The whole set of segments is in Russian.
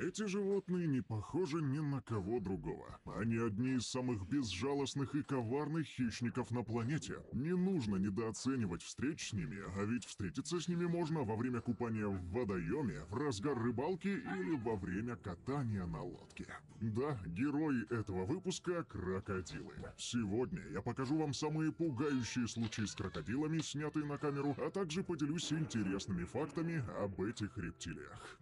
Эти животные не похожи ни на кого другого. Они одни из самых безжалостных и коварных хищников на планете. Не нужно недооценивать встреч с ними, а ведь встретиться с ними можно во время купания в водоеме, в разгар рыбалки или во время катания на лодке. Да, герои этого выпуска — крокодилы. Сегодня я покажу вам самые пугающие случаи с крокодилами, снятые на камеру, а также поделюсь интересными фактами об этих рептилиях.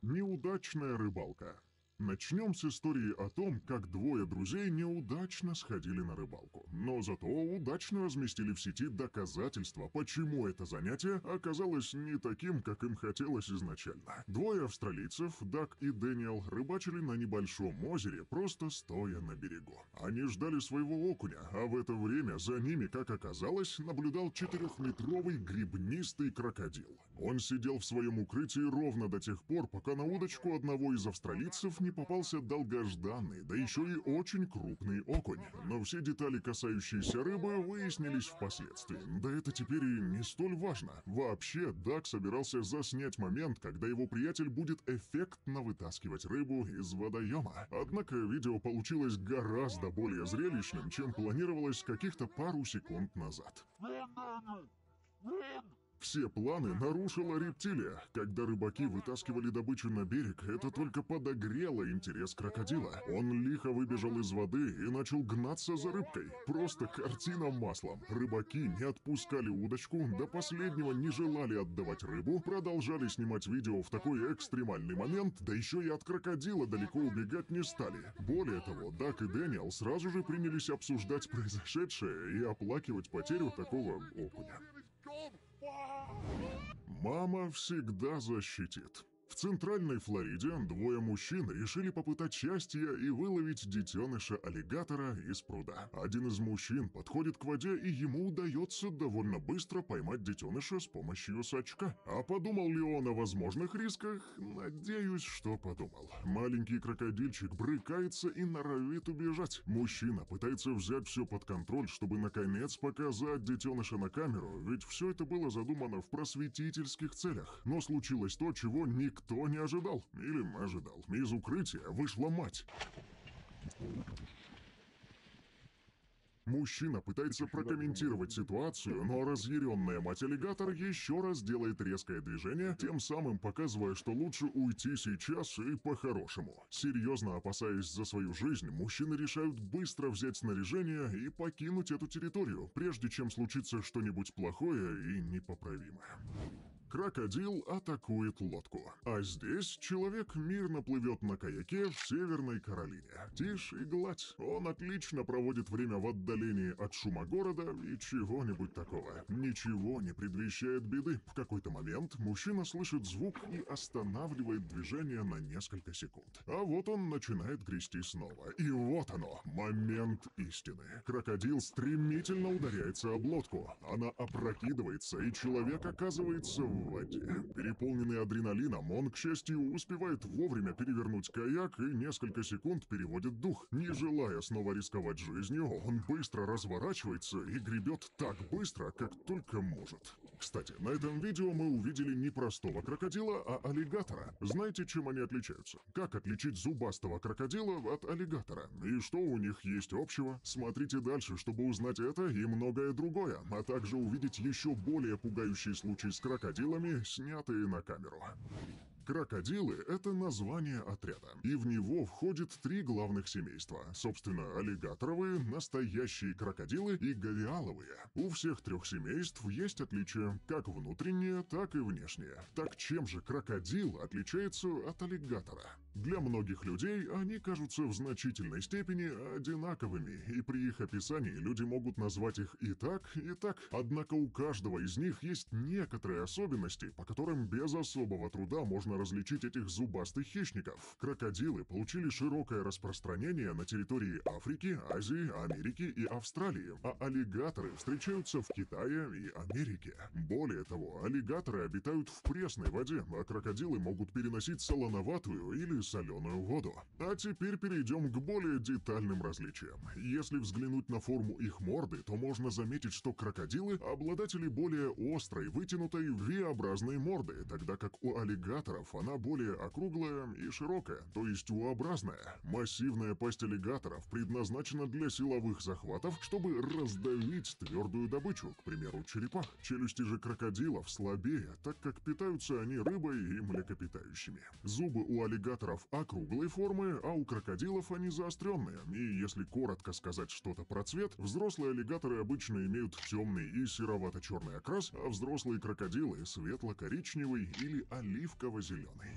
Неудачная рыбалка. Начнем с истории о том, как двое друзей неудачно сходили на рыбалку. Но зато удачно разместили в сети доказательства, почему это занятие оказалось не таким, как им хотелось изначально. Двое австралийцев, Даг и Дэниел, рыбачили на небольшом озере, просто стоя на берегу. Они ждали своего окуня, а в это время за ними, как оказалось, наблюдал 4-метровый гребнистый крокодил. Он сидел в своем укрытии ровно до тех пор, пока на удочку одного из австралийцев не попался долгожданный, да еще и очень крупный окунь. Но все детали, касающиеся рыбы, выяснились впоследствии. Да это теперь и не столь важно. Вообще, Даг собирался заснять момент, когда его приятель будет эффектно вытаскивать рыбу из водоема. Однако видео получилось гораздо более зрелищным, чем планировалось каких-то пару секунд назад. Все планы нарушила рептилия. Когда рыбаки вытаскивали добычу на берег, это только подогрело интерес крокодила. Он лихо выбежал из воды и начал гнаться за рыбкой. Просто картина маслом. Рыбаки не отпускали удочку, до последнего не желали отдавать рыбу, продолжали снимать видео в такой экстремальный момент, да еще и от крокодила далеко убегать не стали. Более того, Даг и Дэниел сразу же принялись обсуждать произошедшее и оплакивать потерю такого окуня. Мама всегда защитит. В Центральной Флориде двое мужчин решили попытать счастье и выловить детеныша аллигатора из пруда. Один из мужчин подходит к воде, и ему удается довольно быстро поймать детеныша с помощью сачка. А подумал ли он о возможных рисках? Надеюсь, что подумал. Маленький крокодильчик брыкается и норовит убежать. Мужчина пытается взять все под контроль, чтобы наконец показать детеныша на камеру, ведь все это было задумано в просветительских целях. Но случилось то, чего никто не ожидал. Или ожидал. Из укрытия вышла мать. Мужчина пытается прокомментировать ситуацию, но разъяренная мать-аллигатор еще раз делает резкое движение, тем самым показывая, что лучше уйти сейчас и по-хорошему. Серьезно опасаясь за свою жизнь, мужчины решают быстро взять снаряжение и покинуть эту территорию, прежде чем случится что-нибудь плохое и непоправимое. Крокодил атакует лодку. А здесь человек мирно плывет на каяке в Северной Каролине. Тишь и гладь. Он отлично проводит время в отдалении от шума города и чего-нибудь такого. Ничего не предвещает беды. В какой-то момент мужчина слышит звук и останавливает движение на несколько секунд. А вот он начинает грести снова. И вот оно, момент истины. Крокодил стремительно ударяется об лодку. Она опрокидывается, и человек оказывается в воде. Переполненный адреналином, он, к счастью, успевает вовремя перевернуть каяк и несколько секунд переводит дух. Не желая снова рисковать жизнью, он быстро разворачивается и гребет так быстро, как только может. Кстати, на этом видео мы увидели не простого крокодила, а аллигатора. Знаете, чем они отличаются? Как отличить зубастого крокодила от аллигатора? И что у них есть общего? Смотрите дальше, чтобы узнать это и многое другое, а также увидеть еще более пугающие случаи с крокодилами, снятые на камеру. Крокодилы — это название отряда, и в него входит 3 главных семейства. Собственно, аллигаторовые, настоящие крокодилы и говиаловые. У всех 3 семейств есть отличия, как внутренние, так и внешние. Так чем же крокодил отличается от аллигатора? Для многих людей они кажутся в значительной степени одинаковыми, и при их описании люди могут назвать их и так. Однако у каждого из них есть некоторые особенности, по которым без особого труда можно различить этих зубастых хищников. Крокодилы получили широкое распространение на территории Африки, Азии, Америки и Австралии, а аллигаторы встречаются в Китае и Америке. Более того, аллигаторы обитают в пресной воде, а крокодилы могут переносить солоноватую или соленую воду. А теперь перейдем к более детальным различиям. Если взглянуть на форму их морды, то можно заметить, что крокодилы – обладатели более острой, вытянутой V-образной морды, тогда как у аллигаторов она более округлая и широкая, то есть U-образная. Массивная пасть аллигаторов предназначена для силовых захватов, чтобы раздавить твердую добычу, к примеру, черепах. Челюсти же крокодилов слабее, так как питаются они рыбой и млекопитающими. Зубы у аллигаторов округлой формы, а у крокодилов они заостренные. И если коротко сказать что-то про цвет, взрослые аллигаторы обычно имеют темный и серовато-черный окрас, а взрослые крокодилы светло-коричневый или оливково-зеленый.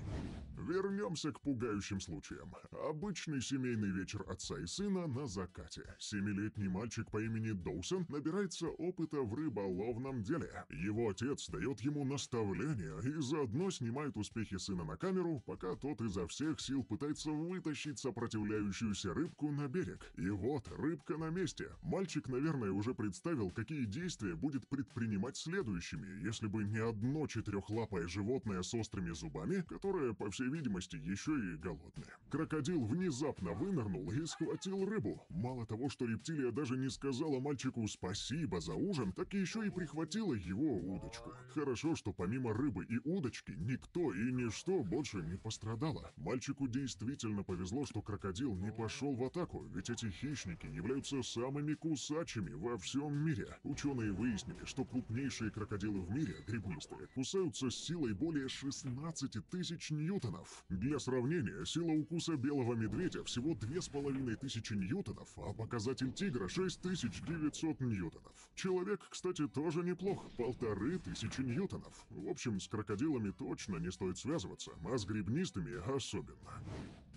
Вернемся к пугающим случаям. Обычный семейный вечер отца и сына на закате. 7-летний мальчик по имени Доусон набирается опыта в рыболовном деле. Его отец дает ему наставления и заодно снимает успехи сына на камеру, пока тот изо всех сил пытается вытащить сопротивляющуюся рыбку на берег. И вот, рыбка на месте. Мальчик, наверное, уже представил, какие действия будет предпринимать следующими, если бы не одно четырехлапое животное с острыми зубами, которое, по всей видимости, еще и голодное. Крокодил внезапно вынырнул и схватил рыбу. Мало того, что рептилия даже не сказала мальчику спасибо за ужин, так еще и прихватила его удочку. Хорошо, что помимо рыбы и удочки никто и ничто больше не пострадало. Мальчику действительно повезло, что крокодил не пошел в атаку, ведь эти хищники являются самыми кусачими во всем мире. Ученые выяснили, что крупнейшие крокодилы в мире, гребнистые, кусаются с силой более 16 тысяч ньютонов. Для сравнения, сила укуса белого медведя всего 2500 ньютонов, а показатель тигра 6900 ньютонов. Человек, кстати, тоже неплох, 1500 ньютонов. В общем, с крокодилами точно не стоит связываться, а с гребнистыми особенно.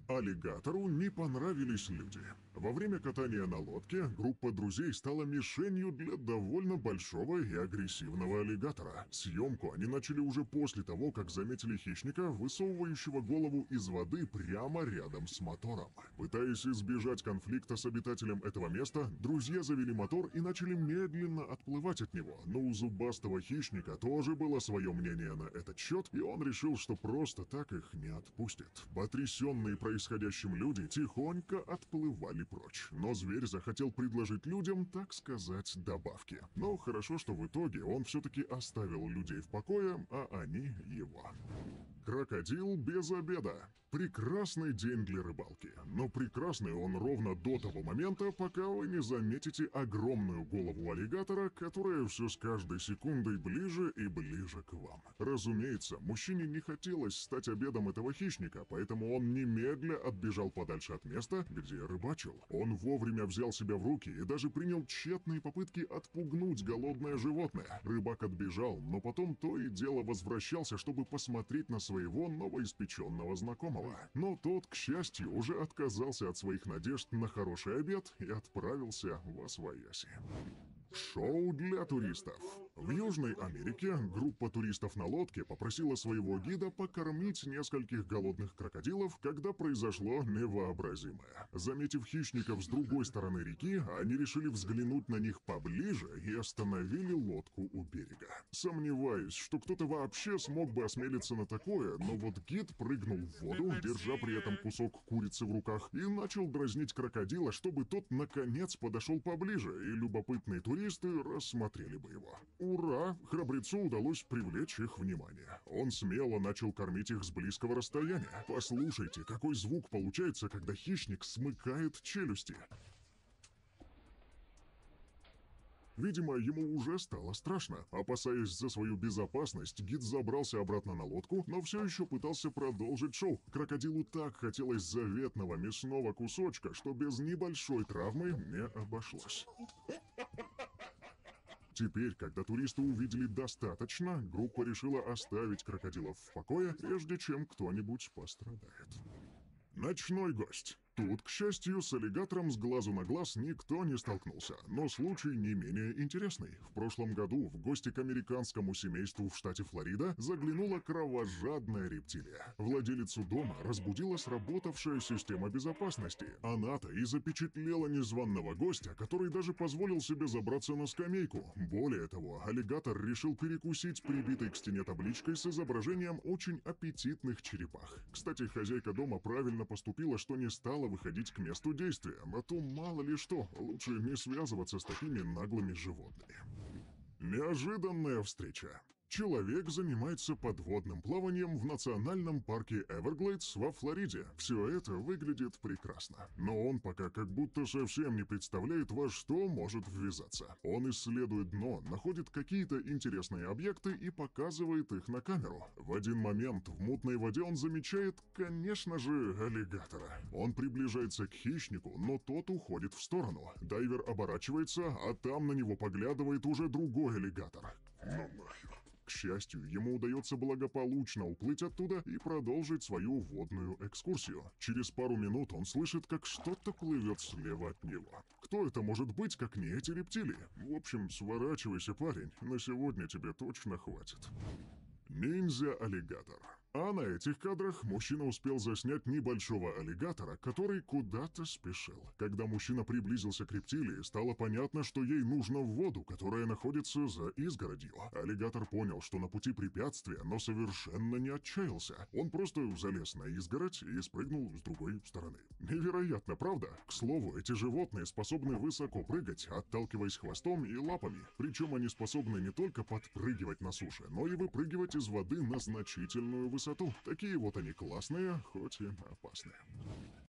Аллигатору не понравились люди. Во время катания на лодке группа друзей стала мишенью для довольно большого и агрессивного аллигатора. Съемку они начали уже после того, как заметили хищника, высовывающего голову из воды прямо рядом с мотором. Пытаясь избежать конфликта с обитателем этого места, друзья завели мотор и начали медленно отплывать от него. Но у зубастого хищника тоже было свое мнение на этот счет, и он решил, что просто так их не отпустит. Потрясенные происходящим люди тихонько отплывали прочь. Но зверь захотел предложить людям, так сказать, добавки. Но хорошо, что в итоге он все-таки оставил людей в покое, а они его. Крокодил без обеда. Прекрасный день для рыбалки. Но прекрасный он ровно до того момента, пока вы не заметите огромную голову аллигатора, которая все с каждой секундой ближе и ближе к вам. Разумеется, мужчине не хотелось стать обедом этого хищника, поэтому он немедля отбежал подальше от места, где рыбачил. Он вовремя взял себя в руки и даже принял тщетные попытки отпугнуть голодное животное. Рыбак отбежал, но потом то и дело возвращался, чтобы посмотреть на своего новоиспеченного знакомого. Но тот, к счастью, уже отказался от своих надежд на хороший обед и отправился восвояси. Шоу для туристов. В Южной Америке группа туристов на лодке попросила своего гида покормить нескольких голодных крокодилов, когда произошло невообразимое. Заметив хищников с другой стороны реки, они решили взглянуть на них поближе и остановили лодку у берега. Сомневаюсь, что кто-то вообще смог бы осмелиться на такое, но вот гид прыгнул в воду, держа при этом кусок курицы в руках, и начал дразнить крокодила, чтобы тот наконец подошел поближе, и любопытные туристы рассмотрели бы его. Ура! Храбрецу удалось привлечь их внимание. Он смело начал кормить их с близкого расстояния. Послушайте, какой звук получается, когда хищник смыкает челюсти. Видимо, ему уже стало страшно. Опасаясь за свою безопасность, гид забрался обратно на лодку, но все еще пытался продолжить шоу. Крокодилу так хотелось заветного мясного кусочка, что без небольшой травмы не обошлось. Теперь, когда туристы увидели достаточно, группа решила оставить крокодилов в покое, прежде чем кто-нибудь пострадает. Ночной гость. Тут, к счастью, с аллигатором с глазу на глаз никто не столкнулся, но случай не менее интересный. В прошлом году в гости к американскому семейству в штате Флорида заглянула кровожадная рептилия. Владелицу дома разбудила сработавшая система безопасности. Она-то и запечатлела незваного гостя, который даже позволил себе забраться на скамейку. Более того, аллигатор решил перекусить прибитой к стене табличкой с изображением очень аппетитных черепах. Кстати, хозяйка дома правильно поступила, что не стала выходить к месту действия, а то мало ли что, лучше не связываться с такими наглыми животными. Неожиданная встреча. Человек занимается подводным плаванием в национальном парке Эверглейдс во Флориде. Все это выглядит прекрасно. Но он пока как будто совсем не представляет, во что может ввязаться. Он исследует дно, находит какие-то интересные объекты и показывает их на камеру. В один момент в мутной воде он замечает, конечно же, аллигатора. Он приближается к хищнику, но тот уходит в сторону. Дайвер оборачивается, а там на него поглядывает уже другой аллигатор. Ну нахер. К счастью, ему удается благополучно уплыть оттуда и продолжить свою водную экскурсию. Через пару минут он слышит, как что-то плывет слева от него. Кто это может быть, как не эти рептилии? В общем, сворачивайся, парень, на сегодня тебе точно хватит. Ниндзя-аллигатор. А на этих кадрах мужчина успел заснять небольшого аллигатора, который куда-то спешил. Когда мужчина приблизился к рептилии, стало понятно, что ей нужно в воду, которая находится за изгородью. Аллигатор понял, что на пути препятствия, но совершенно не отчаялся. Он просто залез на изгородь и спрыгнул с другой стороны. Невероятно, правда? К слову, эти животные способны высоко прыгать, отталкиваясь хвостом и лапами. Причем они способны не только подпрыгивать на суше, но и выпрыгивать из воды на значительную высоту. Такие вот они классные, хоть и опасные.